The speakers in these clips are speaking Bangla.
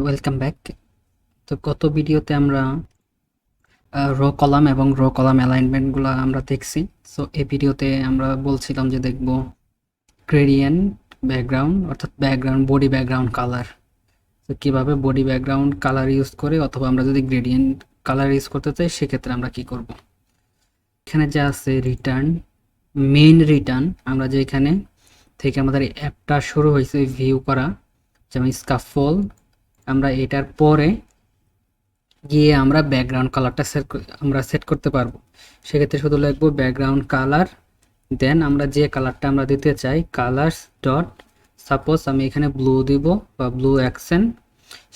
Welcome back. তো গত ভিডিওতে আমরা রো কলাম এবং রো কলাম অ্যালাইনমেন্টগুলো আমরা দেখছি। সো এই ভিডিওতে আমরা বলছিলাম যে দেখব গ্রেডিয়েন্ট ব্যাকগ্রাউন্ড, অর্থাৎ ব্যাকগ্রাউন্ড বডি ব্যাকগ্রাউন্ড কালার। তো কীভাবে বডি ব্যাকগ্রাউন্ড কালার ইউজ করে, অথবা আমরা যদি গ্রেডিয়েন্ট কালার ইউজ করতে চাই সেক্ষেত্রে আমরা কি করব। এখানে যা আছে রিটার্ন, মেইন রিটার্ন, আমরা যে এখানে থেকে আমাদের অ্যাপটা শুরু হয়েছে ভিউ করা, যেমন স্কাফোল্ড, আমরা এটার পরে গিয়ে আমরা ব্যাকগ্রাউন্ড কালারটা আমরা সেট করতে পারবো। সেক্ষেত্রে শুধু লিখবো ব্যাকগ্রাউন্ড কালার, দেন আমরা যে কালারটা আমরা দিতে চাই কালার্স ডট, সাপোজ আমি এখানে ব্লু দিব বা ব্লু অ্যাকসেন্ট,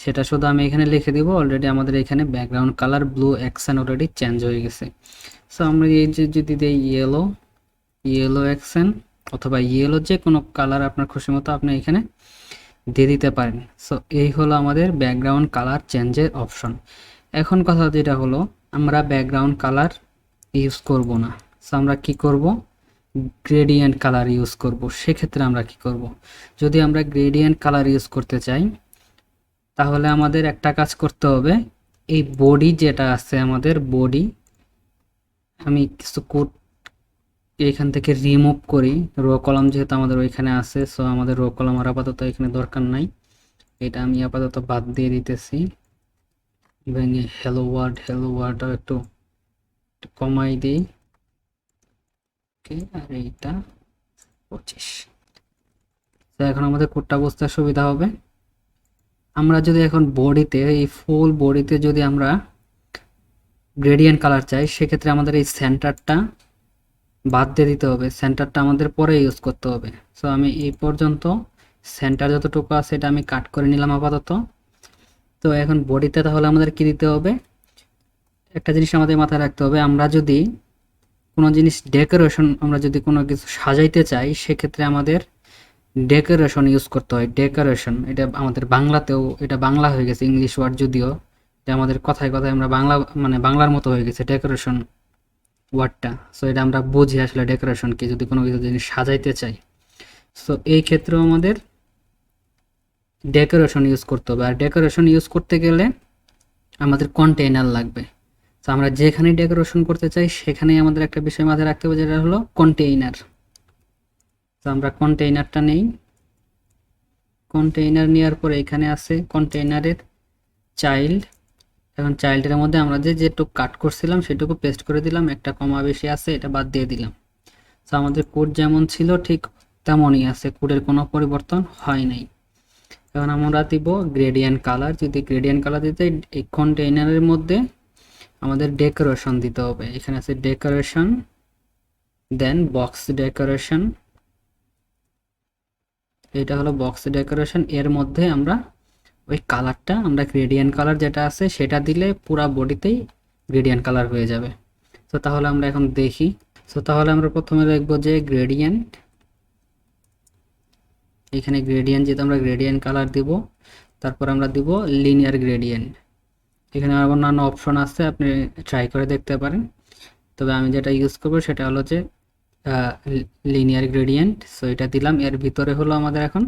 সেটা শুধু আমি এখানে লিখে দিব। অলরেডি আমাদের এখানে background colour blue accent already change হয়ে গেছে। সো আমরা এই যে যদি দিই ইয়েলো, ইয়েলো অ্যাকসেন্ট অথবা ইয়েলো, যে কোনো কালার আপনার খুশি মতো আপনি এখানে দিয়ে দিতে পারেন। সো এই হলো আমাদের ব্যাকগ্রাউন্ড কালার চেঞ্জের অপশন। এখন কথা যেটা হলো, আমরা ব্যাকগ্রাউন্ড কালার ইউজ করব না। সো আমরা কি করব, গ্রেডিয়েন্ট কালার ইউজ করব। সেক্ষেত্রে আমরা কি করব, যদি আমরা গ্রেডিয়েন্ট কালার ইউজ করতে চাই তাহলে আমাদের একটা কাজ করতে হবে। এই বডি যেটা আছে, আমাদের বডি, আমি কিছু কোড এখান থেকে রিমুভ করি। রো কলাম যেহেতু আমাদের ওইখানে আছে, সো আমাদের রো কলাম আর আপাতত এখানে দরকার নাই, এটা আমি আপাতত বাদ দিয়ে দিতেছি। ভেঙে হ্যালো ওয়ার্ডটা একটু কমাই দিই। ওকে, আর এইটা 25। তো এখন আমাদের কোডটা বুঝতে সুবিধা হবে। আমরা যদি এখন বডিতে, এই ফুল বডিতে যদি আমরা গ্রেডিয়েন্ট কালার চাই, সেক্ষেত্রে আমাদের এই সেন্টারটা বাদ দিয়ে দিতে হবে। সেন্টারটা আমাদের পরে ইউজ করতে হবে। সো আমি এই পর্যন্ত সেন্টার যতটুকু আছে এটা আমি কাট করে নিলাম আপাতত। তো এখন বডিতে তাহলে আমাদের কি দিতে হবে, একটা জিনিস আমাদের মাথায় রাখতে হবে, আমরা যদি কোনো জিনিস ডেকোরেশন, আমরা যদি কোনো কিছু সাজাইতে চাই সেক্ষেত্রে আমাদের ডেকোরেশন ইউজ করতে হয়। ডেকোরেশন, এটা আমাদের বাংলাতেও, এটা বাংলা হয়ে গেছে, ইংলিশ ওয়ার্ড যদিও এটা আমাদের কথায় কথায় আমরা বাংলা, মানে বাংলার মতো হয়ে গেছে ডেকোরেশন ওয়ার্ডটা। সো এটা আমরা বুঝি আসলে ডেকোরেশন কি, যদি কোনো কিছু জিনিস সাজাইতে চাই। সো এই ক্ষেত্রেও আমাদের ডেকোরেশন ইউজ করতে হবে। আর ডেকোরেশন ইউজ করতে গেলে আমাদের কন্টেইনার লাগবে। তো আমরা যেখানে ডেকোরেশন করতে চাই সেখানেই আমাদের একটা বিষয় মাথায় রাখতে হবে, যেটা হলো কন্টেইনার। তো আমরা কন্টেইনারটা নেই। কন্টেইনার নেওয়ার পরে এখানে আছে কন্টেইনারের চাইল্ড। এখন চাইল্ডের মধ্যে আমরা যেটুকু কাট করছিলাম সেটুকু পেস্ট করে দিলাম, একটা কমা বেশি আছে এটা বাদ দিয়ে দিলাম। তো আমাদের কোড যেমন ছিল ঠিক তেমনই আছে, কোডের কোনো পরিবর্তন হয় নাই। এখন আমরা দিব গ্রেডিয়েন্ট কালার। যদি গ্রেডিয়েন্ট কালার দিতে, এই কন্টেইনারের মধ্যে আমাদের ডেকোরেশন দিতে হবে। এখানে আছে ডেকোরেশন, দেন বক্স ডেকোরেশন, এটা হলো বক্স ডেকোরেশন। এর মধ্যে আমরা ওই কালারটা, আমরা গ্রেডিয়েন্ট কালার যেটা আছে সেটা দিলে পুরা বডিতেই গ্রেডিয়েন্ট কালার হয়ে যাবে। তো তাহলে আমরা এখন দেখি। তো তাহলে আমরা প্রথমে দেখবো যে গ্রেডিয়েন্ট, এখানে গ্রেডিয়েন্ট, যেহেতু আমরা গ্রেডিয়েন্ট কালার দিব, তারপর আমরা দিব লিনিয়ার গ্রেডিয়েন্ট। এখানে আর অন্যান্য অপশন আছে, আপনি ট্রাই করে দেখতে পারেন। তবে আমি যেটা ইউজ করবো সেটা হলো যে লিনিয়ার গ্রেডিয়েন্ট। সো এটা দিলাম। এর ভিতরে হলো আমাদের এখন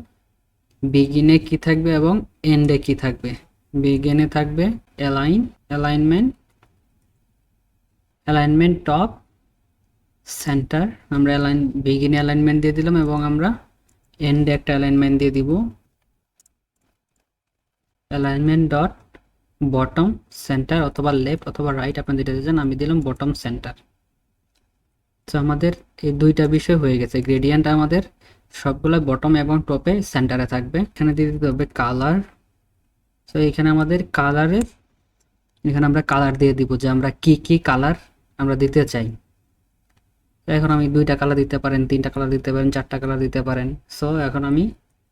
বিগিনে কি থাকবে এবং এন্ডে কি থাকবে। বিগিনে থাকবে অ্যালাইনমেন্ট, টপ, সেন্টার। আমরা বিগিনে অ্যালাইনমেন্ট দিয়ে দিলাম এবং আমরা এন্ডে একটা অ্যালাইনমেন্ট দিয়ে দিব, অ্যালাইনমেন্ট ডট বটম সেন্টার, অথবা লেফট অথবা রাইট, আপনি যেটা দিয়েছেন। আমি দিলাম বটম সেন্টার। তো আমাদের এই দুইটা বিষয় হয়ে গেছে। গ্রেডিয়েন্ট আমাদের সবগুলো বটম এবং টপে সেন্টারে থাকবে। এখানে দিয়ে দিতে হবে কালার। তো এখানে আমাদের কালারের, এখানে আমরা কালার দিয়ে দিব যে আমরা কি কি কালার আমরা দিতে চাই। এখন আমি দুইটা কালার দিতে পারেন, তিনটা কালার দিতে পারেন, চারটা কালার দিতে পারেন। সো এখন আমি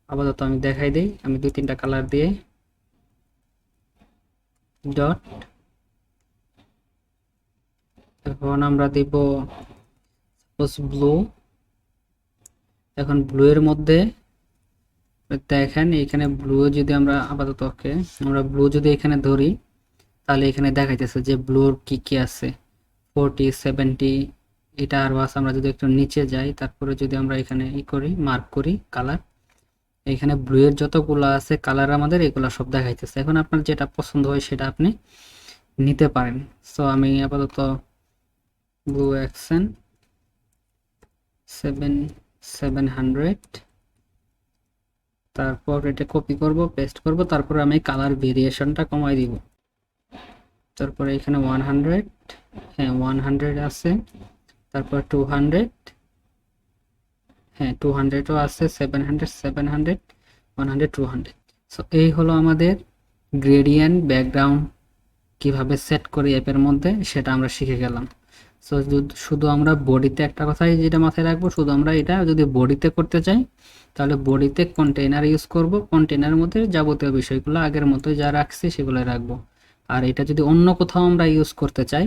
আপাতত আমি দেখাই দিই, আমি দুই তিনটা কালার দিয়ে ডট, এখন আমরা দিব ব্লু। এখন ব্লু এর মধ্যে দেখেন, এখানে ব্লু যদি আমরা আপাতত, ওকে, আমরা ব্লু যদি এখানে ধরি তাহলে এখানে দেখাইতেছে যে ব্লুর কি কি আছে, 40, 70, এটা আরও আছে। আমরা যদি একটু নিচে যাই, তারপরে যদি আমরা এখানে ই করি, মার্ক করি কালার, এখানে ব্লু এর যতগুলো আছে কালার আমাদের এগুলো সব দেখাইতেছে। এখন আপনার যেটা পছন্দ হয় সেটা আপনি নিতে পারেন। সো আমি আপাতত ব্লু অ্যাকসেন্ট 700, তারপর এটা কপি করব, পেস্ট করব, তারপর আমি কালার ভেরিয়েশনটা কমাই দিব। তারপরে এখানে 100, হ্যাঁ 100 আছে, তারপর 200, হ্যাঁ 200ও আছে, 700, 100, 200। সো এই হলো আমাদের গ্রেডিয়েন্ট ব্যাকগ্রাউন্ড কিভাবে সেট করি অ্যাপের মধ্যে, সেটা আমরা শিখে গেলাম। সো শুধু আমরা বডিতে একটা কথাই যেটা মাথায় রাখবো, শুধু আমরা এটা যদি বডিতে করতে চাই তাহলে বডিতে কন্টেইনার ইউজ করব, কন্টেইনারের মধ্যে যাবতীয় বিষয়গুলো আগের মতো যা রাখছি সেগুলো রাখবো। আর এটা যদি অন্য কোথাও আমরা ইউজ করতে চাই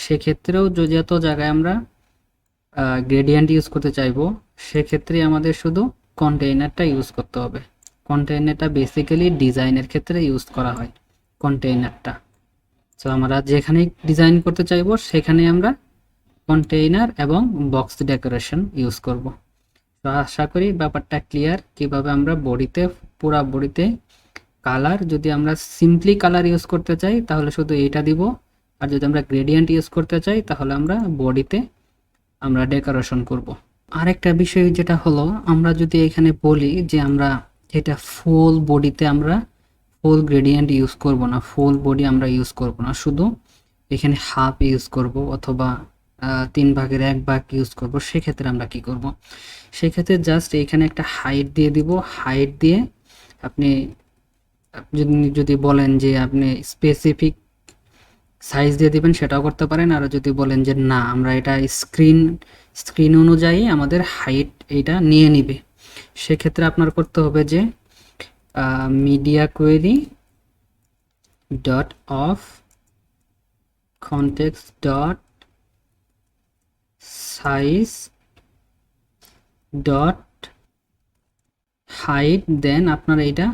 সেক্ষেত্রেও যত জায়গায় আমরা গ্রেডিয়েন্ট ইউজ করতে চাইবো সেক্ষেত্রে আমাদের শুধু কন্টেইনারটা ইউজ করতে হবে। কন্টেইনারটা বেসিক্যালি ডিজাইনের ক্ষেত্রে ইউজ করা হয় কন্টেইনারটা। সো আমরা যেখানে ডিজাইন করতে চাইবো সেখানে আমরা কন্টেইনার এবং বক্স ডেকোরেশন ইউজ করব। তো আশা করি ব্যাপারটা ক্লিয়ার, কিভাবে আমরা বডিতে পুরা বডিতে কালার, যদি আমরা সিম্পলি কালার ইউজ করতে চাই তাহলে শুধু এইটা দিব, আর যদি আমরা গ্রেডিয়েন্ট ইউজ করতে চাই তাহলে আমরা বডিতে আমরা ডেকোরেশন করব। আরেকটা বিষয় যেটা হলো, আমরা যদি এখানে বলি যে আমরা এটা ফুল বডিতে আমরা ফুল গ্রেডিয়েন্ট ইউজ করব না, ফুল বডি আমরা ইউজ করব না, শুধু এখানে হাফ ইউজ করব অথবা 3/1 ইউজ করব, সেক্ষেত্রে আমরা কি করব? সেক্ষেত্রে জাস্ট এখানে একটা হাইট দিয়ে দিব। হাইট দিয়ে আপনি যদি বলেন যে আপনি স্পেসিফিক সাইজ দিয়ে দিবেন সেটাও করতে পারেন। আর যদি বলেন যে না আমরা এটা স্ক্রিন অনুযায়ী আমাদের হাইট এইটা নিয়ে নিবে, সেক্ষেত্রে আপনার করতে হবে যে media query dot of context dot size dot height, then আপনার এইটা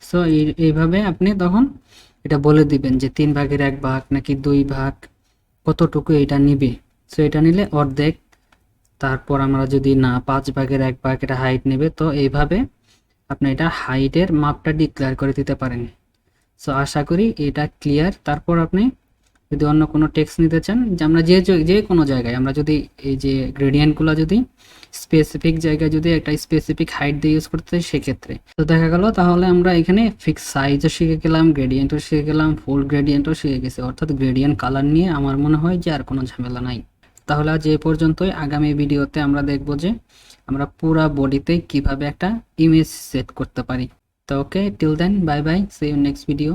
সো এইভাবে আপনি তখন এটা বলে দিবেন যে 3/1 নাকি 2 কতটুকু এটা নিবে। সো এটা নিলে অর্ধেক, তারপর আমরা যদি না 5/1 এটা হাইট নেবে, তো এইভাবে আপনি এটা হাইটের মাপটা ডিক্লেয়ার করে দিতে পারেন। সো আশা করি এটা ক্লিয়ার। তারপর আপনি যদি অন্য কোনো টেক্সট নিতে চান, যে আমরা যে কোনো জায়গায় আমরা যদি এই যে গ্রেডিয়েন্টগুলো যদি স্পেসিফিক জায়গায় যদি একটা স্পেসিফিক হাইট দিয়ে ইউজ করতে চাই সেক্ষেত্রে, তো দেখা গেল তাহলে আমরা এখানে ফিক্স সাইজও শিখে গেলাম, গ্রেডিয়েন্টও শিখে গেলাম, ফুল গ্রেডিয়েন্টও শিখে গেছি, অর্থাৎ গ্রেডিয়েন্ট কালার নিয়ে আমার মনে হয় যে আর কোনো ঝামেলা নাই। তাহলে আজ এই পর্যন্তই। আগামী ভিডিওতে আমরা দেখব যে আমরা পুরা বডিতে কিভাবে একটা ইমেজ সেট করতে পারি। তো okay, till then bye bye, see you next video.